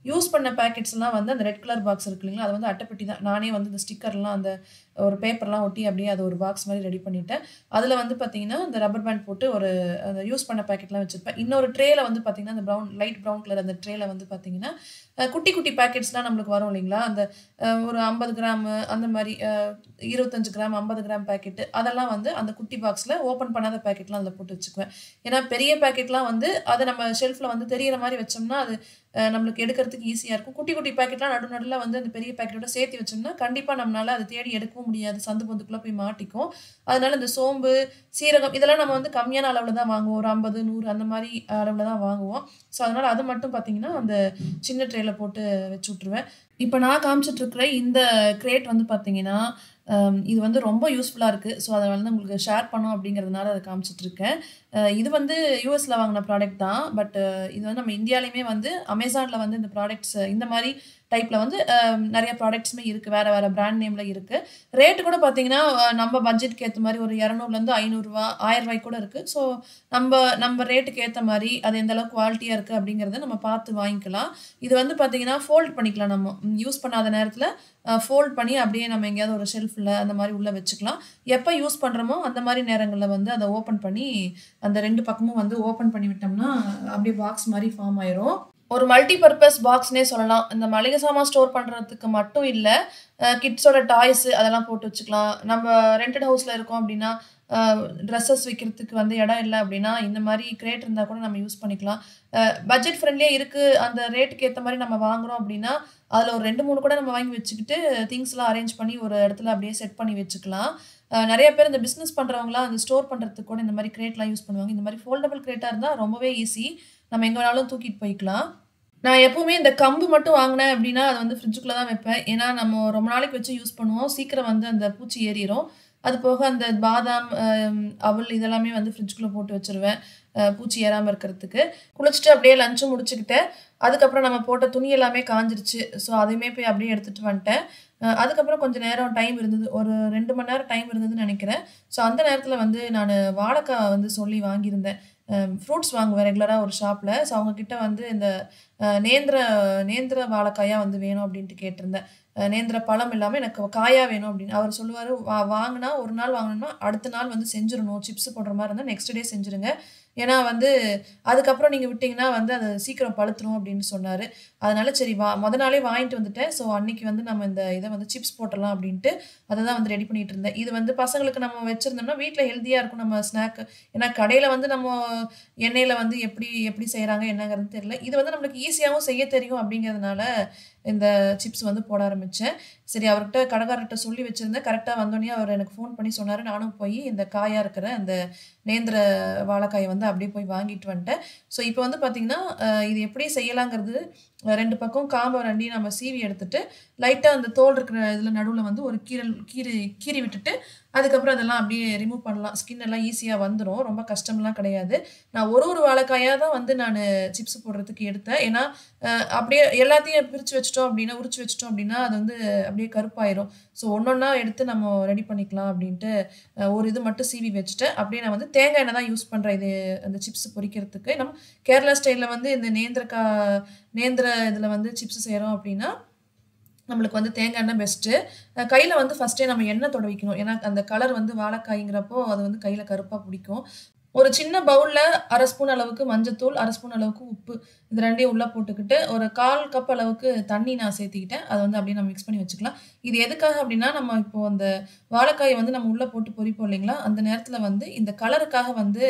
யூஸ் பண்ண பேக்கெட்ஸ்லாம் வந்து அந்த ரெட் கலர் பாக்ஸ் இருக்கு இல்லைங்களா, அது வந்து அட்டைப்பெட்டி தான். நானே வந்து இந்த ஸ்டிக்கர்லாம் அந்த ஒரு பேப்பர்லாம் ஒட்டி அப்படியே அது ஒரு பாக்ஸ் மாதிரி ரெடி பண்ணிவிட்டேன். அதில் வந்து பார்த்தீங்கன்னா அந்த ரப்பர் பேண்ட் போட்டு ஒரு அந்த யூஸ் பண்ண பேக்கெட்லாம் வச்சுருப்பேன். இன்னொரு ட்ரேயில் வந்து பார்த்தீங்கன்னா அந்த லைட் ப்ரௌன் கலர் அந்த ட்ரேயில் வந்து பார்த்தீங்கன்னா குட்டி குட்டி பேக்கெட்ஸ்லாம் நம்மளுக்கு வரும் இல்லைங்களா, அந்த ஒரு 50 கிராம் அந்த மாதிரி 25 கிராம் 50 கிராம் பேக்கெட்டு அதெல்லாம் வந்து அந்த குட்டி பாக்ஸில் ஓப்பன் பண்ணாத பேக்கெட்லாம் அதில் போட்டு வச்சுக்குவேன். ஏன்னா பெரிய பேக்கெட்லாம் வந்து அதை நம்ம ஷெல்ஃபில் வந்து தெரியிற மாதிரி வச்சோம்னா அது நம்மளுக்கு எடுக்கிறதுக்கு ஈஸியாக இருக்கும். குட்டி குட்டி பேக்கெட்லாம் நடுநடுவில் வந்து அந்த பெரிய பேக்கெட்டோட சேர்த்து வச்சோம்னா கண்டிப்பாக நம்மளால் அதை தேடி எடுக்கவும் முடியாது, சந்து பொந்துக்குள்ளே போய் மாட்டிக்கும். அதனால இந்த சோம்பு, சீரகம் இதெல்லாம் நம்ம வந்து கம்மியான அளவில் தான் வாங்குவோம். ஒரு 50, 100 அந்த மாதிரி அளவில் தான் வாங்குவோம். ஸோ அதனால் அது மட்டும் பார்த்தீங்கன்னா அந்த சின்ன ட்ரேயில் போட்டு வச்சு விட்ருவேன். இப்போ நான் காமிச்சிட்ருக்கிற இந்த கிரேட் வந்து பார்த்தீங்கன்னா இது வந்து ரொம்ப யூஸ்ஃபுல்லாக இருக்குது. ஸோ அதை வந்து உங்களுக்கு ஷேர் பண்ணோம் அப்படிங்கிறதுனால அதை காமிச்சிட்ருக்கேன். இது வந்து யூஎஸில் வாங்கின ப்ராடக்ட் தான். பட் இது வந்து நம்ம இந்தியாவிலையுமே வந்து அமேசானில் வந்து இந்த ப்ராடக்ட்ஸ் இந்த மாதிரி டைப்பில் வந்து நிறைய ப்ராடக்ட்ஸுமே இருக்குது, வேறு வேறு பிராண்ட் நேமில் இருக்குது. ரேட்டு கூட பார்த்தீங்கன்னா நம்ம பட்ஜெட்டுக்கு ஏற்ற மாதிரி ஒரு 200லேருந்து 500 1000 கூட இருக்குது. ஸோ நம்ம ரேட்டுக்கு ஏற்ற மாதிரி அது எந்த அளவுக்கு குவாலிட்டியாக இருக்குது அப்படிங்கிறத நம்ம பார்த்து வாங்கிக்கலாம். இது வந்து பார்த்தீங்கன்னா ஃபோல்ட் பண்ணிக்கலாம். நம்ம யூஸ் பண்ணாத நேரத்தில் ஃபோல்ட் பண்ணி அப்படியே நம்ம எங்கேயாவது ஒரு ஷெல்ஃபில் அந்த மாதிரி உள்ளே வச்சுக்கலாம். எப்போ யூஸ் பண்ணுறோமோ அந்த மாதிரி நேரங்களில் வந்து அதை ஓப்பன் பண்ணி அந்த 2 பக்கமும் வந்து ஓப்பன் பண்ணி விட்டோம்னா அப்படியே பாக்ஸ் மாதிரி ஃபார்ம் ஆயிரும். ஒரு மல்டி பர்பஸ் பாக்ஸ்னே சொல்லலாம். இந்த மளிகை சாமான் ஸ்டோர் பண்ணுறதுக்கு மட்டும் இல்லை, கிட்ஸோட டாய்ஸு அதெல்லாம் போட்டு வச்சுக்கலாம். நம்ம ரெண்டட் ஹவுஸில் இருக்கோம் அப்படின்னா ட்ரெஸ்ஸஸ் வைக்கிறதுக்கு வந்து இடம் இல்லை அப்படின்னா இந்த மாதிரி கிரேட் இருந்தால் கூட நம்ம யூஸ் பண்ணிக்கலாம். பட்ஜெட் ஃப்ரெண்ட்லியாக இருக்குது, அந்த ரேட்டுக்கு ஏற்ற மாதிரி நம்ம வாங்குகிறோம் அப்படின்னா அதில் ஒரு 2-3 கூட நம்ம வாங்கி வச்சுக்கிட்டு திங்ஸ்லாம் அரேஞ்ச் பண்ணி ஒரு இடத்துல அப்படியே செட் பண்ணி வச்சுக்கலாம். நிறைய பேர் இந்த பிஸ்னஸ் பண்ணுறவங்களாம் அந்த ஸ்டோர் பண்ணுறதுக்கு கூட இந்த மாதிரி கிரேட்லாம் யூஸ் பண்ணுவாங்க. இந்த மாதிரி ஃபோல்டபுள் கிரேட்டாக இருந்தால் ரொம்பவே ஈஸி, நம்ம எங்கே வேணாலும் தூக்கிட்டு போய்க்கலாம். நான் எப்போவுமே இந்த கம்பு மட்டும் வாங்கினேன் அப்படின்னா அது வந்து ஃப்ரிட்ஜுக்குள்ளே தான் வைப்பேன். ஏன்னா நம்ம ரொம்ப நாளைக்கு வச்சு யூஸ் பண்ணுவோம், சீக்கிரம் வந்து அந்த பூச்சி ஏறிடும். அது போக அந்த பாதாம், அவல் இதெல்லாமே வந்து ஃப்ரிட்ஜுக்குள்ளே போட்டு வச்சுருவேன் பூச்சி ஏறாமல் இருக்கிறதுக்கு. குளிச்சுட்டு அப்படியே லஞ்சும் முடிச்சுக்கிட்டேன். அதுக்கப்புறம் நம்ம போட்ட துணி எல்லாமே காஞ்சிருச்சு. ஸோ அதையுமே போய் அப்படியே எடுத்துகிட்டு வந்துட்டேன். அதுக்கப்புறம் கொஞ்சம் நேரம் டைம் இருந்தது, ஒரு 2 மணி நேரம் டைம் இருந்ததுன்னு நினைக்கிறேன். ஸோ அந்த நேரத்தில் வந்து நான் வாழைக்காய் வந்து சொல்லி வாங்கியிருந்தேன். ஃப்ரூட்ஸ் வாங்குவேன் ரெகுலராக ஒரு ஷாப்பில். ஸோ அவங்கக்கிட்ட வந்து இந்த நேந்திர நேந்திர வாழைக்காயா வந்து வேணும் அப்படின்ட்டு கேட்டிருந்தேன். நேந்திர பழம் இல்லாமல் எனக்கு காயா வேணும் அப்படின்னு. அவர் சொல்லுவார், வாங்கினா ஒரு நாள் வாங்கினோம்னா அடுத்த நாள் வந்து செஞ்சிடணும். சிப்ஸ் போடுற மாதிரி இருந்தால் நெக்ஸ்ட் டே செஞ்சுருங்க. ஏன்னா வந்து அதுக்கப்புறம் நீங்கள் விட்டிங்கன்னா வந்து அது சீக்கிரம் பழுத்துரும் அப்படின்னு சொன்னார். அதனால சரி மொதல் நாளே வாங்கிட்டு வந்துட்டேன். ஸோ அன்றைக்கி வந்து நம்ம இந்த இதை வந்து சிப்ஸ் போட்டுடலாம் அப்படின்ட்டு அதை தான் வந்து ரெடி பண்ணிகிட்டு இருந்தேன். இது வந்து பசங்களுக்கு நம்ம வச்சுருந்தோம்னா வீட்டில் ஹெல்த்தியாக இருக்கும் நம்ம ஸ்நாக். ஏன்னா கடையில் வந்து நம்ம எண்ணெயில் வந்து எப்படி எப்படி செய்கிறாங்க என்னங்கிறது தெரியல. இது வந்து நம்மளுக்கு ஈஸியாகவும் செய்ய தெரியும் அப்படிங்கிறதுனால இந்த சிப்ஸ் வந்து போட ஆரம்பித்தேன். சரி அவர்கிட்ட கடைக்காரர்கிட்ட சொல்லி வச்சுருந்தேன். கரெக்டாக வந்தோடனே அவர் எனக்கு ஃபோன் பண்ணி சொன்னார். நானும் போய் இந்த காயாக இருக்கிற அந்த நேந்திர வாழைக்காயை வந்து அப்படியே போய் வாங்கிட்டு வந்துட்டேன். ஸோ இப்போ வந்து பார்த்திங்கன்னா இது எப்படி செய்யலாங்கிறது 2 பக்கம் காம்பை ரெண்டையும் நம்ம சீவி எடுத்துட்டு லைட்டாக அந்த தோல் இருக்கிற இதில் நடுவில் வந்து ஒரு கீறி விட்டுட்டு அதுக்கப்புறம் அதெல்லாம் அப்படியே ரிமூவ் பண்ணலாம். ஸ்கின் எல்லாம் ஈஸியாக வந்துடும். ரொம்ப கஷ்டம்லாம் கிடையாது. நான் ஒரு வாழைக்காயாக தான் வந்து நான் சிப்ஸ் போடுறதுக்கு எடுத்தேன். ஏன்னா அப்படியே எல்லாத்தையும் பிரித்து வச்சிட்டோம் அப்படின்னா உரிச்சு வச்சிட்டோம் அப்படின்னா அது வந்து அப்படியே கருப்பாயிரும். ஸோ ஒன்றொன்னா எடுத்து நம்ம ரெடி பண்ணிக்கலாம் அப்படின்ட்டு ஒரு இது மட்டும் சீவி வச்சுட்டேன். அப்படியே நான் வந்து தேங்காய் எண்ணெய் தான் யூஸ் பண்ணுறேன் இது அந்த சிப்ஸ் பொரிக்கிறதுக்கு. நம்ம கேரளா ஸ்டைலில் வந்து இந்த நேந்திர இதில் வந்து சிப்ஸ் செய்கிறோம் அப்படின்னா நம்மளுக்கு வந்து தேங்காய் எண்ணெய் பெஸ்ட்டு. கையில் வந்து ஃபஸ்ட்டே நம்ம எண்ணெய் தடவிக்கணும். ஏன்னா அந்த கலர் வந்து வாழைக்காய்ங்கிறப்போ அது வந்து கையில் கருப்பாக பிடிக்கும். ஒரு சின்ன பவுலில் 1/2 ஸ்பூன் அளவுக்கு மஞ்சத்தூள், 1/2 ஸ்பூன் அளவுக்கு உப்பு, இது 2யும் உள்ளே போட்டுக்கிட்டு ஒரு 1/4 கப் அளவுக்கு தண்ணி நான் சேர்த்திக்கிட்டேன். அதை வந்து அப்படியே நம்ம மிக்ஸ் பண்ணி வச்சுக்கலாம். இது எதுக்காக அப்படின்னா நம்ம இப்போது அந்த வாழைக்காயை வந்து நம்ம உள்ளே போட்டு பொரிப்போம் இல்லைங்களா, அந்த நேரத்தில் வந்து இந்த கலருக்காக வந்து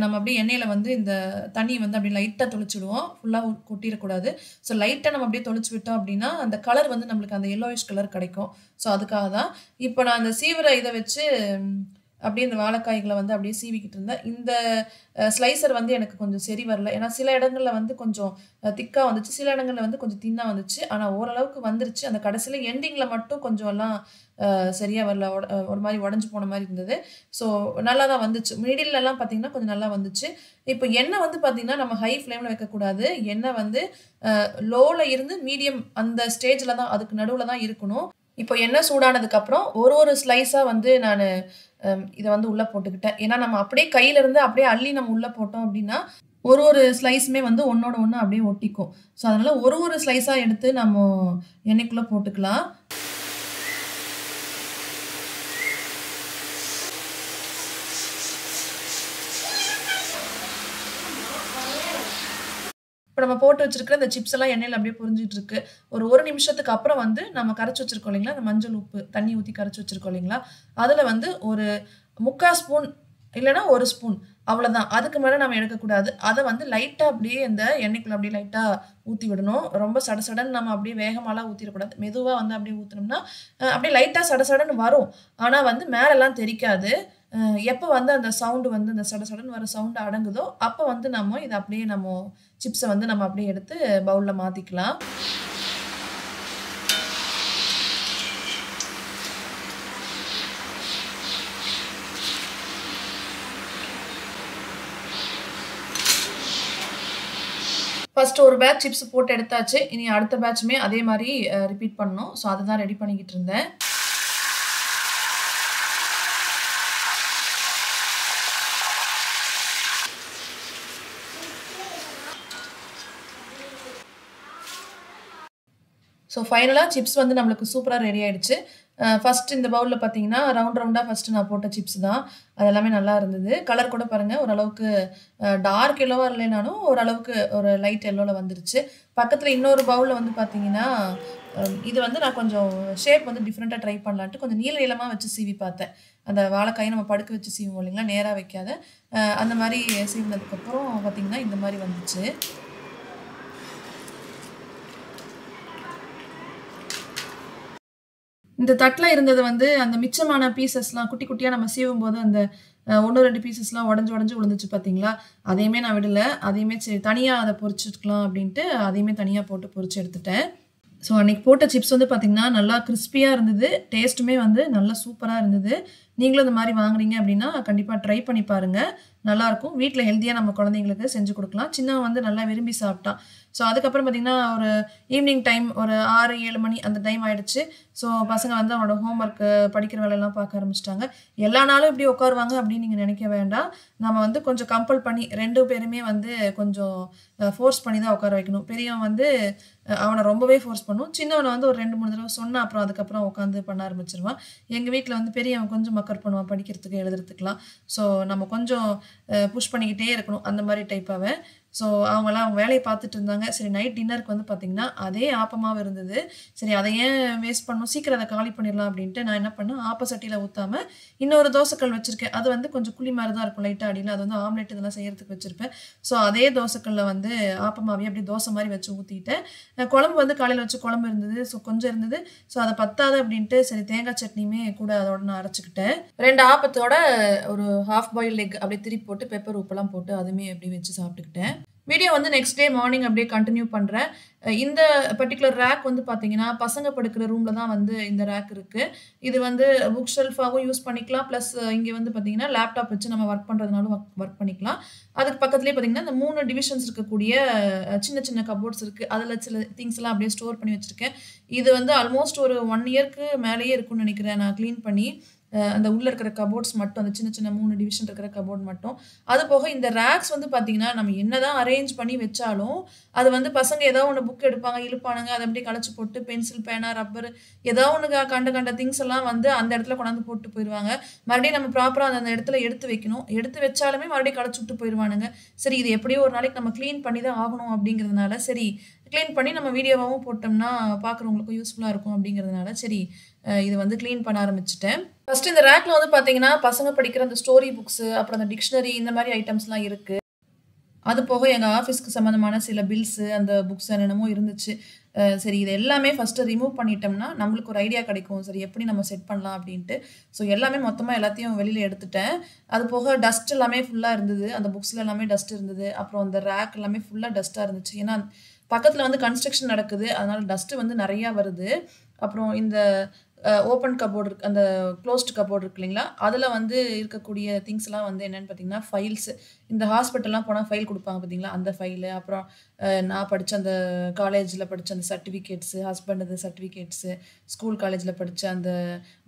நம்ம அப்படியே எண்ணெயில் வந்து இந்த தண்ணியை வந்து அப்படியே லைட்டாக தொளிச்சுடுவோம். ஃபுல்லாக கொட்டிடக்கூடாது. ஸோ லைட்டாக நம்ம அப்படியே தொளிச்சு விட்டோம் அப்படின்னா அந்த கலர் வந்து நம்மளுக்கு அந்த எல்லோயிஷ் கலர் கிடைக்கும். ஸோ அதுக்காக தான் இப்போ நான் அந்த சீவிர இதை வச்சு அப்படியே இந்த வாழைக்காய்களை வந்து அப்படியே சீவிக்கிட்டு இருந்தேன். இந்த ஸ்லைசர் வந்து எனக்கு கொஞ்சம் சரி வரல. ஏன்னா சில இடங்களில் வந்து கொஞ்சம் திக்காக வந்துச்சு, சில இடங்களில் வந்து கொஞ்சம் தின்னாக வந்துச்சு. ஆனால் ஓரளவுக்கு வந்துருச்சு. அந்த கடைசியில் எண்டிங்கில் மட்டும் கொஞ்சம் எல்லாம் சரியாக வரல. ஒரு மாதிரி உடஞ்சி போன மாதிரி இருந்தது. ஸோ நல்லா தான் வந்துச்சு. மிடிலெலாம் பார்த்திங்கன்னா கொஞ்சம் நல்லா வந்துச்சு. இப்போ எண்ணெய் வந்து பார்த்திங்கன்னா நம்ம ஹை ஃப்ளேமில் வைக்கக்கூடாது. எண்ணெய் வந்து லோவில் இருந்து மீடியம் அந்த ஸ்டேஜில் தான், அதுக்கு நடுவில் தான் இருக்கணும். இப்போ எண்ணெய் சூடானதுக்கப்புறம் ஒரு ஸ்லைஸாக வந்து நான் இதை வந்து உள்ளே போட்டுக்கிட்டேன். ஏன்னா நம்ம அப்படியே கையிலேருந்து அப்படியே அள்ளி நம்ம உள்ளே போட்டோம் அப்படின்னா ஒரு ஸ்லைஸுமே வந்து ஒன்றோட ஒன்று அப்படியே ஒட்டிக்கும். ஸோ அதனால் ஒரு ஸ்லைஸாக எடுத்து நம்ம எண்ணெய்க்குள்ளே போட்டுக்கலாம். இப்போ நம்ம போட்டு வச்சிருக்கிற இந்த சிப்ஸ் எல்லாம் எண்ணெயில் அப்படியே பொரிஞ்சிட்டு இருக்கு. ஒரு நிமிஷத்துக்கு அப்புறம் வந்து நம்ம கரைச்சி வச்சிருக்கோம் இல்லைங்களா, அந்த மஞ்சள் உப்பு தண்ணி ஊற்றி கரைச்சி வச்சிருக்கோம் இல்லைங்களா, அதில் வந்து ஒரு 3/4 ஸ்பூன் இல்லைன்னா 1 ஸ்பூன் அவ்வளோதான். அதுக்கு மேலே நம்ம எடுக்கக்கூடாது. அதை வந்து லைட்டாக அப்படியே இந்த எண்ணெய்க்குள்ளே அப்படியே லைட்டாக ஊற்றி விடணும். ரொம்ப சடசடன்னு நம்ம அப்படியே வேகமாலாம் ஊற்றிடக்கூடாது. மெதுவாக வந்து அப்படியே ஊற்றினோம்னா அப்படியே லைட்டாக சடசடன்னு வரும். ஆனால் வந்து மேலெல்லாம் தெரிக்காது. எப்போ வந்து அந்த சவுண்டு வந்து அந்த சடசடன்னு வர சவுண்டு அடங்குதோ அப்போ வந்து நம்ம இதை அப்படியே நம்ம சிப்ஸை வந்து நம்ம அப்படியே எடுத்து பவுலில் மாற்றிக்கலாம். ஃபர்ஸ்ட் ஒரு பேட்ச் சிப்ஸ் போட்டு எடுத்தாச்சு. இனி அடுத்த பேட்சுமே அதே மாதிரி ரிப்பீட் பண்ணணும். ஸோ அதை தான் ரெடி பண்ணிக்கிட்டு இருந்தேன். ஸோ ஃபைனலாக சிப்ஸ் வந்து நம்மளுக்கு சூப்பராக ரெடி ஆகிடுச்சு. ஃபஸ்ட்டு இந்த பவுலில் பார்த்தீங்கன்னா ரவுண்டாக ஃபஸ்ட்டு நான் போட்ட சிப்ஸ் தான். அது எல்லாமே நல்லா இருந்தது. கலர் கூட பாருங்கள் ஓரளவுக்கு டார்க் எல்லோவாக இல்லைனாலும் ஓரளவுக்கு ஒரு லைட் எல்லோவில் வந்துருச்சு. பக்கத்தில் இன்னொரு பவுலில் வந்து பார்த்தீங்கன்னா இது வந்து நான் கொஞ்சம் ஷேப் வந்து டிஃப்ரெண்ட்டாக ட்ரை பண்ணலான்ட்டு கொஞ்சம் நீளமாக வச்சு சீவி பார்த்தேன். அந்த வாழைக்காயை நம்ம படுக்க வச்சு சீவோம் இல்லைங்களா, நேராக வைக்காத அந்த மாதிரி சீவினதுக்கப்புறம் பார்த்திங்கன்னா இந்த மாதிரி வந்துச்சு. இந்த தட்டில் இருந்தது வந்து அந்த மிச்சமான பீசஸ்லாம் குட்டி குட்டியாக நம்ம சீவும் போது அந்த 1-2 பீசஸ்லாம் உடஞ்சி விழுந்துச்சு பார்த்தீங்களா, அதையுமே நான் விடலை. அதையுமே சரி தனியாக அதை பொரிச்சுக்கலாம் அப்படின்ட்டு அதையுமே தனியாக போட்டு பொரிச்சு எடுத்துட்டேன். ஸோ அன்றைக்கி போட்ட சிப்ஸ் வந்து பார்த்திங்கன்னா நல்லா கிறிஸ்பியாக இருந்தது. டேஸ்ட்டுமே வந்து நல்லா சூப்பராக இருந்தது. நீங்களும் இந்த மாதிரி வாங்குறீங்க அப்படின்னா கண்டிப்பாக ட்ரை பண்ணி பாருங்கள். நல்லாயிருக்கும். வீட்டில் ஹெல்த்தியாக நம்ம குழந்தைங்களுக்கு செஞ்சு கொடுக்கலாம். சின்னவன் வந்து நல்லா விரும்பி சாப்பிட்டான். ஸோ அதுக்கப்புறம் பார்த்தீங்கன்னா ஒரு ஈவினிங் டைம் ஒரு 6-7 மணி அந்த டைம் ஆயிடுச்சு. ஸோ பசங்க வந்து அவனோட ஹோம்ஒர்க்கு படிக்கிற வேலையெல்லாம் பார்க்க ஆரம்பிச்சிட்டாங்க. எல்லா நாளும் இப்படி உட்காருவாங்க அப்படின்னு நீங்கள் நினைக்க வேண்டாம். நம்ம வந்து கொஞ்சம் கம்பல் பண்ணி 2 பேருமே வந்து கொஞ்சம் ஃபோர்ஸ் பண்ணி தான் உட்கார வைக்கணும். பெரியவன் வந்து அவனை ரொம்பவே ஃபோர்ஸ் பண்ணும். சின்னவனை வந்து ஒரு 2-3 தடவை சொன்னா அப்புறம் அதுக்கப்புறம் உட்காந்து பண்ண ஆரம்பிச்சிருவான். எங்கள் வீட்டில் வந்து பெரியவன் கொஞ்சம் மக்கர் பண்ணுவான் படிக்கிறதுக்கு எழுதுறதுக்குலாம். ஸோ நம்ம கொஞ்சம் புஷ் பண்ணிக்கிட்டே இருக்கணும் அந்த மாதிரி டைப் அவன். ஸோ அவங்களாம் அவங்க வேலையை பார்த்துட்டு இருந்தாங்க. சரி நைட் டின்னருக்கு வந்து பார்த்தீங்கன்னா அதே ஆப்பமாவே இருந்தது. சரி அதை ஏன் வேஸ்ட் பண்ணணும், சீக்கிரம் அதை காலி பண்ணிடலாம் அப்படின்ட்டு நான் என்ன பண்ணேன், ஆப்ப சட்டியில் ஊற்றாம இன்னொரு தோசைக்கல் வச்சுருக்கேன். அது வந்து கொஞ்சம் குழி மாதிரி தான் இருக்கும் லைட்டாக அடியில். அது வந்து ஆம்லெட் இதெல்லாம் செய்கிறதுக்கு வச்சுருப்பேன். ஸோ அதே தோசைக்கல்லில் வந்து ஆப்பமாவே அப்படியே தோசை மாதிரி வச்சு ஊற்றிட்டேன். குழம்பு வந்து காலையில் வச்சு குழம்பு இருந்தது. ஸோ கொஞ்சம் இருந்தது. ஸோ அதை பத்தாது அப்படின்ட்டு சரி தேங்காய் சட்னியுமே கூட அதோட நான் அரைச்சிக்கிட்டேன். 2 ஆப்பத்தோட ஒரு ஹாஃப் பாயில் எக் அப்படியே திருப்பி போட்டு பெப்பர் உப்பெல்லாம் போட்டு அதுவுமே அப்படியே வச்சு சாப்பிட்டுக்கிட்டேன். வீடியோ வந்து நெக்ஸ்ட் டே மார்னிங் அப்படியே கண்டினியூ பண்ணுறேன். இந்த பர்டிகுலர் ரேக் வந்து பார்த்தீங்கன்னா பசங்க படுக்கிற ரூமில் தான் வந்து இந்த ரேக் இருக்குது. இது வந்து புக் ஷெல்ஃபாகவும் யூஸ் பண்ணிக்கலாம். ப்ளஸ் இங்கே வந்து பார்த்தீங்கன்னா லேப்டாப் வச்சு நம்ம ஒர்க் பண்ணுறதுனாலும் ஒர்க் பண்ணிக்கலாம். அதுக்கு பக்கத்துலேயே பார்த்தீங்கன்னா இந்த 3 டிவிஷன்ஸ் இருக்கக்கூடிய சின்ன சின்ன கபோர்ட்ஸ் இருக்குது. அதில் சில திங்ஸ்லாம் அப்படியே ஸ்டோர் பண்ணி வச்சுருக்கேன். இது வந்து ஆல்மோஸ்ட் ஒரு 1 இயர்க்கு மேலேயே இருக்கும்னு நினைக்கிறேன் நான் க்ளீன் பண்ணி. அந்த உள்ளே இருக்கிற கபோர்ட்ஸ் மட்டும் அந்த சின்ன சின்ன 3 டிவிஷன் இருக்கிற கபோர்ட் மட்டும். அது போக இந்த ரேக்ஸ் வந்து பார்த்தீங்கன்னா நம்ம என்னதான் அரேஞ்ச் பண்ணி வச்சாலும் அது வந்து பசங்க ஏதோ ஒன்று புக் எடுப்பாங்க, இழுப்பானுங்க, அதை அப்படியே கலைச்சி போட்டு பென்சில், பேனா, ரப்பர் ஏதோ ஒன்று கண்ட திங்ஸ் எல்லாம் வந்து அந்த இடத்துல கொண்டாந்து போட்டு போயிடுவாங்க. மறுபடியும் நம்ம ப்ராப்பராக அந்த இடத்துல எடுத்து வைக்கணும். எடுத்து வச்சாலுமே மறுபடியும் கலைச்சி விட்டு போயிடுவானுங்க. சரி இது எப்படியோ ஒரு நாளைக்கு நம்ம க்ளீன் பண்ணி தான் ஆகணும் அப்படிங்கிறதுனால சரி க்ளீன் பண்ணி நம்ம வீடியோவாகவும் போட்டோம்னா பார்க்குறவங்களுக்கும் யூஸ்ஃபுல்லாக இருக்கும் அப்படிங்கிறதுனால சரி இது வந்து க்ளீன் பண்ண ஆரம்பிச்சிட்டேன். ஃபர்ஸ்ட் இந்த ரேக்ல வந்து பார்த்தீங்கன்னா பசங்க படிக்கிற அந்த ஸ்டோரி புக்ஸு, அப்புறம் அந்த டிக்ஷனரி இந்த மாதிரி ஐட்டம்ஸ்லாம் இருக்குது. அது போக எங்கள் ஆஃபீஸ்க்கு சம்மந்தமான சில பில்ஸு, அந்த புக்ஸ் என்னென்னமோ இருந்துச்சு. சரி இது எல்லாமே ஃபஸ்ட்டு ரிமூவ் பண்ணிட்டோம்னா நம்மளுக்கு ஒரு ஐடியா கிடைக்கும். சரி எப்படி நம்ம செட் பண்ணலாம் அப்படின்ட்டு. ஸோ எல்லாமே மொத்தமாக எல்லாத்தையும் வெளியில் எடுத்துட்டேன். அது போக டஸ்ட் எல்லாமே ஃபுல்லாக இருந்தது. அந்த புக்ஸில் எல்லாமே டஸ்ட் இருந்தது. அப்புறம் அந்த ரேக் எல்லாமே ஃபுல்லாக டஸ்ட்டாக இருந்துச்சு. ஏன்னா பக்கத்தில் வந்து கன்ஸ்ட்ரக்ஷன் நடக்குது. அதனால் டஸ்ட்டு வந்து நிறையா வருது. அப்புறம் இந்த ஓப்பன் கபோர்டு இருக்கு, அந்த க்ளோஸ்டு கபோர்டு இருக்கு இல்லைங்களா, அதில் வந்து இருக்கக்கூடிய திங்ஸ்லாம் வந்து என்னென்னு பார்த்தீங்கன்னா ஃபைல்ஸு. இந்த ஹாஸ்பிட்டல்லாம் போனால் ஃபைல் கொடுப்பாங்க பார்த்தீங்களா, அந்த ஃபைலு. அப்புறம் நான் படித்த அந்த காலேஜில் படித்த அந்த சர்டிஃபிகேட்ஸு, ஹஸ்பண்டது சர்டிஃபிகேட்ஸு, ஸ்கூல் காலேஜில் படித்த அந்த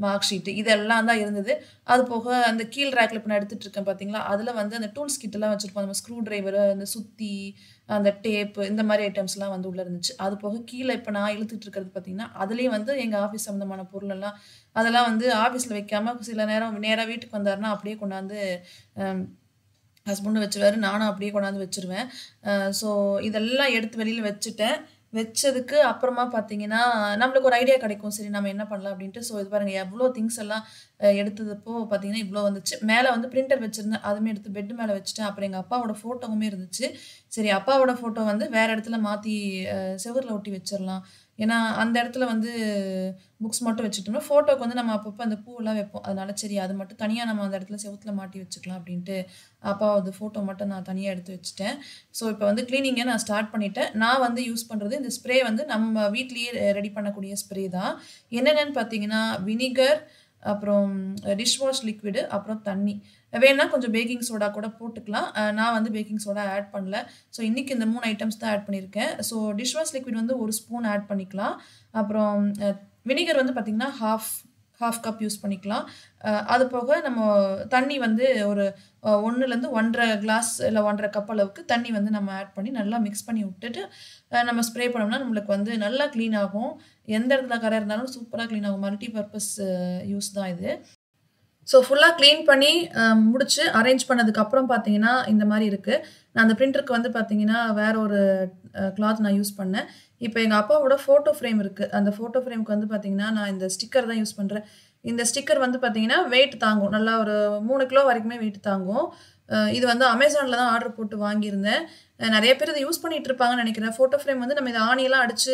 மார்க் ஷீட்டு இதெல்லாம் தான் இருந்தது. அது போக அந்த கீழ் ரேக்கில் இப்போ நான் எடுத்துகிட்டு இருக்கேன் பார்த்தீங்களா, அதில் வந்து அந்த டூல்ஸ் கிட்டெல்லாம் வச்சுருப்போம். நம்ம ஸ்க்ரூ ட்ரைவரு, அந்த சுத்தி, அந்த டேப்பு இந்த மாதிரி ஐட்டம்ஸ்லாம் வந்து உள்ளே இருந்துச்சு. அது போக கீழே இப்போ நான் இழுத்துட்டு இருக்கிறது பார்த்தீங்கன்னா அதுலேயும் வந்து எங்கள் ஆஃபீஸ் சம்மந்தமான பொருளெல்லாம் அதெல்லாம் வந்து ஆஃபீஸில் வைக்காமல் சில நேரம் நேராக வீட்டுக்கு வந்தாருன்னா அப்படியே கொண்டாந்து ஹஸ்பண்டும் வச்சுருவாரு, நானும் அப்படியே கொண்டாந்து வச்சுருவேன். ஸோ இதெல்லாம் எடுத்து வெளியில் வச்சுட்டேன். வச்சதுக்கு அப்புறமா பார்த்தீங்கன்னா நம்மளுக்கு ஒரு ஐடியா கிடைக்கும். சரி நம்ம என்ன பண்ணலாம் அப்படின்ட்டு. ஸோ இது பாருங்கள் எவ்வளோ திங்ஸ் எல்லாம் எடுத்ததுப்போ பார்த்தீங்கன்னா இவ்வளோ வந்துச்சு. மேலே வந்து பிரிண்டர் வச்சுருந்தேன், அதுவுமே எடுத்து பெட்டு மேலே வச்சுட்டேன். அப்புறம் எங்கள் அப்பாவோட ஃபோட்டோவுமே இருந்துச்சு. சரி அப்பாவோட ஃபோட்டோ வந்து வேறு இடத்துல மாற்றி செவுரில் ஒட்டி வச்சிடலாம். ஏன்னா அந்த இடத்துல வந்து புக்ஸ் மட்டும் வச்சுட்டோம்னா ஃபோட்டோக்கு வந்து நம்ம அப்பப்போ அந்த பூவெல்லாம் வைப்போம். அதனால சரி அது மட்டும் தனியாக நம்ம அந்த இடத்துல செவுத்துல மாட்டி வச்சுக்கலாம் அப்படின்ட்டு அப்பாவது ஃபோட்டோ மட்டும் நான் தனியாக எடுத்து வச்சுட்டேன். ஸோ இப்போ வந்து க்ளீனிங்கை நான் ஸ்டார்ட் பண்ணிட்டேன். நான் வந்து யூஸ் பண்ணுறது இந்த ஸ்ப்ரே வந்து நம்ம வீட்லேயே ரெடி பண்ணக்கூடிய ஸ்ப்ரே தான். என்னென்னு பார்த்தீங்கன்னா வினிகர், அப்புறம் டிஷ்வாஷ் லிக்விடு, அப்புறம் தண்ணி. வேணா கொஞ்சம் பேக்கிங் சோடா கூட போட்டுக்கலாம். நான் வந்து பேக்கிங் சோடா ஆட் பண்ணல. ஸோ இன்றைக்கி இந்த 3 ஐட்டம்ஸ் தான் ஆட் பண்ணியிருக்கேன். ஸோ டிஷ்வாஷ் லிக்விட் வந்து 1 ஸ்பூன் ஆட் பண்ணிக்கலாம். அப்புறம் வினிகர் வந்து பார்த்திங்கன்னா ஹாஃப் கப் யூஸ் பண்ணிக்கலாம். அது போக நம்ம தண்ணி வந்து ஒரு 1லேருந்து 1.5 கிளாஸ் இல்லை 1.5 கப் அளவுக்கு தண்ணி வந்து நம்ம ஆட் பண்ணி நல்லா மிக்ஸ் பண்ணி விட்டுட்டு நம்ம ஸ்ப்ரே பண்ணோம்னா நம்மளுக்கு வந்து நல்லா க்ளீன் ஆகும். எந்த இடத்துல கரை இருந்தாலும் சூப்பராக க்ளீன் ஆகும். மல்டி பர்பஸ் யூஸ் தான் இது. ஸோ ஃபுல்லாக க்ளீன் பண்ணி முடிச்சு அரேஞ்ச் பண்ணதுக்கப்புறம் பார்த்தீங்கன்னா இந்த மாதிரி இருக்குது. நான் அந்த பிரிண்டருக்கு வந்து பார்த்தீங்கன்னா வேறு ஒரு கிளாத் நான் யூஸ் பண்ணேன். இப்போ எங்கள் அப்பாவோட ஃபோட்டோ ஃப்ரேம் இருக்குது. அந்த ஃபோட்டோ ஃப்ரேமுக்கு வந்து பார்த்தீங்கன்னா நான் இந்த ஸ்டிக்கர் தான் யூஸ் பண்ணுறேன். இந்த ஸ்டிக்கர் வந்து பார்த்தீங்கன்னா வெயிட் தாங்கும். நல்லா ஒரு 3 கிலோ வரைக்குமே வெயிட் தாங்கும். இது வந்து அமேசானில் தான் ஆர்டர் போட்டு வாங்கியிருந்தேன். நிறைய பேர் இதை யூஸ் பண்ணிகிட்டு இருப்பாங்கன்னு நினைக்கிறேன். ஃபோட்டோ ஃப்ரேம் வந்து நம்ம இதை ஆணியெல்லாம் அடித்து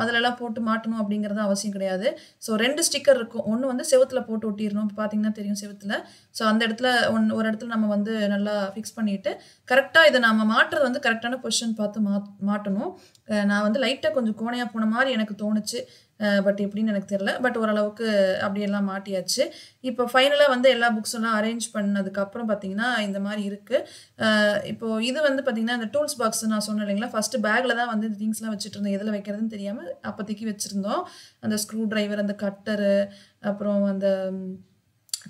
அதிலெல்லாம் போட்டு மாட்டணும் அப்படிங்கிறது அவசியம் கிடையாது. ஸோ 2 ஸ்டிக்கர் இருக்கும். ஒன்று வந்து செவுத்துல போட்டு ஒட்டிடணும். இப்போ பார்த்தீங்கன்னா தெரியும் செவுத்துல. ஸோ அந்த இடத்துல ஒரு இடத்துல நம்ம வந்து நல்லா ஃபிக்ஸ் பண்ணிவிட்டு கரெக்டாக இதை நம்ம மாட்டுறது வந்து கரெக்டான பொசிஷன் பார்த்து மாட்டணும். நான் வந்து லைட்டாக கொஞ்சம் கோணையாக போன மாதிரி எனக்கு தோணுச்சு. பட் எப்படின்னு எனக்கு தெரியல. பட் ஓரளவுக்கு அப்படியெல்லாம் மாட்டியாச்சு. இப்போ ஃபைனலா வந்து எல்லா புக்ஸெல்லாம் அரேஞ்ச் பண்ணதுக்கப்புறம் பார்த்தீங்கன்னா, இந்த மாரி இருக்கு. இப்போ இது வந்து பார்த்தீங்கன்னா, இந்த டூல்ஸ் பாக்ஸ் நான் சொன்னேன் இல்லைங்களா? ஃபர்ஸ்ட்டு பேக்ல தான் வந்து இந்த திங்ஸ்லாம் வச்சுட்டுருந்தோம். எதுல வைக்கிறதுன்னு தெரியாம அப்போதைக்கு வச்சிருந்தோம். அந்த ஸ்க்ரூ டிரைவர், அந்த கட்டரு, அப்புறம் அந்த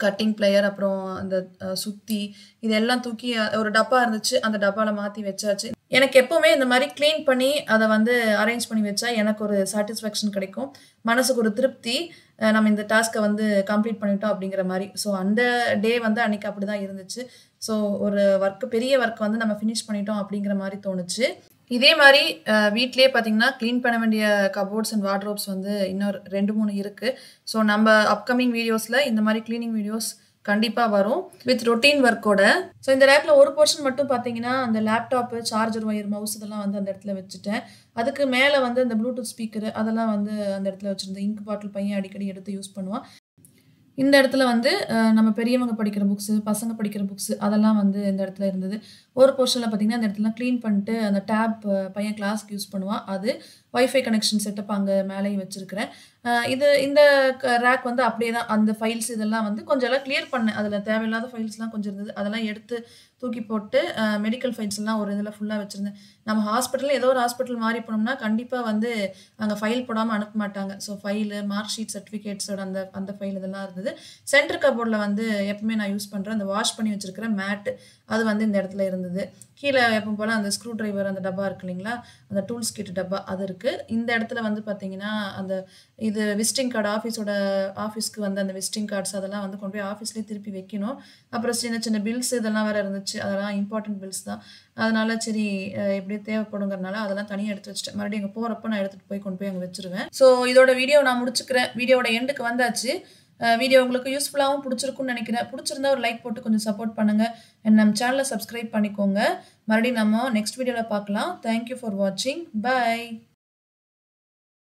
கட்டிங் பிளேயர், அப்புறம் அந்த சுத்தி இதெல்லாம் தூக்கி ஒரு டப்பா இருந்துச்சு. அந்த டப்பால மாத்தி வச்சாச்சு. எனக்கு எப்பவுமே இந்த மாரி கிளீன் பண்ணி அத வந்து அரேஞ்ச் பண்ணி வச்சா எனக்கு ஒரு சாட்டிஸ்ஃபேக்ஷன் கிடைக்கும். மனசுக்கு ஒரு திருப்தி. நம்ம இந்த டாஸ்க்க வந்து கம்ப்ளீட் பண்ணிட்டோம் அப்படிங்கிற மாரி. ஸோ அந்த டே வந்து அன்னைக்கு அப்படிதான் இருந்துச்சு. ஸோ ஒரு பெரிய ஒர்க் வந்து நம்ம ஃபினிஷ் பண்ணிட்டோம் அப்படிங்கிற மாரி தோணுச்சு. இதே மாரி வீட்லயே பார்த்தீங்கன்னா, கிளீன் பண்ண வேண்டிய கப்போர்ட்ஸ் அண்ட் வார்ட்ரோப்ஸ் வந்து இன்னும் 2, 3 இருக்கு. ஸோ நம்ம அப்கமிங் வீடியோஸ்ல இந்த மாரி கிளீனிங் வீடியோஸ் கண்டிப்பா வரும். With routine ஒர்க்கோட. ஸோ இந்த ரேக்ல ஒரு போர்ஷன் மட்டும் பார்த்தீங்கன்னா, அந்த லேப்டாப்பு, சார்ஜர் ஒயர், மவுஸ் இதெல்லாம் வந்து அந்த இடத்துல வச்சுட்டேன். அதுக்கு மேல வந்து இந்த ப்ளூடூத் ஸ்பீக்கரு அதெல்லாம் வந்து அந்த இடத்துல வச்சிருந்தேன். இங்க் பாட்டில் பையன் அடிக்கடி எடுத்து யூஸ் பண்ணுவான். இந்த இடத்துல வந்து நம்ம பெரியவங்க படிக்கிற புக்ஸு, பசங்க படிக்கிற புக்ஸு அதெல்லாம் வந்து இந்த இடத்துல இருந்தது. ஒரு போர்ஷன்ல பார்த்தீங்கன்னா, அந்த இடத்துலலாம் கிளீன் பண்ணிட்டு அந்த டேப் பையன் கிளாஸ்க்கு யூஸ் பண்ணுவான். அது வைஃபை கனெக்ஷன் செட்டப் அங்க மேலேயும் வச்சிருக்கிறேன். இந்த ரேக் வந்து அப்படியே தான். அந்த ஃபைல்ஸ் இதெல்லாம் வந்து கொஞ்சம் எல்லாம் கிளியர் பண்ணேன். அதில தேவையில்லாத ஃபைல்ஸ்லாம் கொஞ்சம் இருந்தது. அதெல்லாம் எடுத்து தூக்கி போட்டு மெடிக்கல் ஃபைல்ஸ்லாம் ஒரு இதில ஃபுல்லா வச்சிருந்தேன். நம்ம ஹாஸ்பிட்டல்ல ஏதோ ஒரு ஹாஸ்பிட்டல் மாறி போனோம்னா, கண்டிப்பா வந்து அங்க ஃபைல் போடாம அனுப்ப மாட்டாங்க. ஸோ ஃபைலு, மார்க் ஷீட், சர்டிஃபிகேட்ஸோட அந்த ஃபைல் இதெல்லாம் இருந்தது. சென்டர் கப்போர்ட்ல வந்து எப்பவுமே நான் யூஸ் பண்றேன். அந்த வாஷ் பண்ணி வச்சிருக்கிற மேட் அது வந்து இந்த இடத்துல இருந்தது. கீழ எப்பவும் போல அந்த ஸ்க்ரூ டிரைவர் அந்த டப்பா இருக்கு இல்லைங்களா? அந்த டூல்ஸ் கிட் டப்பா அது இருக்கு. இந்த இடத்துல வந்து பார்த்தீங்கன்னா, அந்த இது விசிட்டிங் கார்டு ஆஃபீஸ்க்கு வந்து அந்த விசிட்டிங் கார்ட்ஸ் அதெல்லாம் வந்து கொண்டு போய் ஆஃபீஸ்லயே திருப்பி வைக்கணும். அப்புறம் சின்ன சின்ன பில்ஸ் இதெல்லாம் வேற இருந்துச்சு. அதெல்லாம் இம்பார்ட்டன்ட் பில்ஸ் தான். அதனால சரி எப்படியோ தேவைப்படுங்கிறனால அதெல்லாம் தனியா எடுத்து வச்சுட்டேன். மறுபடியும் அங்க போறப்ப நான் எடுத்துட்டு போய் கொண்டு போய் அங்க வச்சுருவேன். ஸோ இதோட வீடியோ நான் முடிச்சுக்கிறேன். வீடியோவோட எண்டுக்கு வந்தாச்சு. வீடியோ உங்களுக்கு யூஸ்ஃபுல்லாவும் பிடிச்சிருக்கும்னு நினைக்கிறேன். பிடிச்சிருந்தா ஒரு லைக் போட்டு கொஞ்சம் சப்போர்ட் பண்ணுங்க. அண்ட் நம்ம சேனலை சப்ஸ்கிரைப் பண்ணிக்கோங்க. மறுபடியும் நம்ம நெக்ஸ்ட் வீடியோல பார்க்கலாம். தேங்க் யூ ஃபார் வாட்சிங். பை.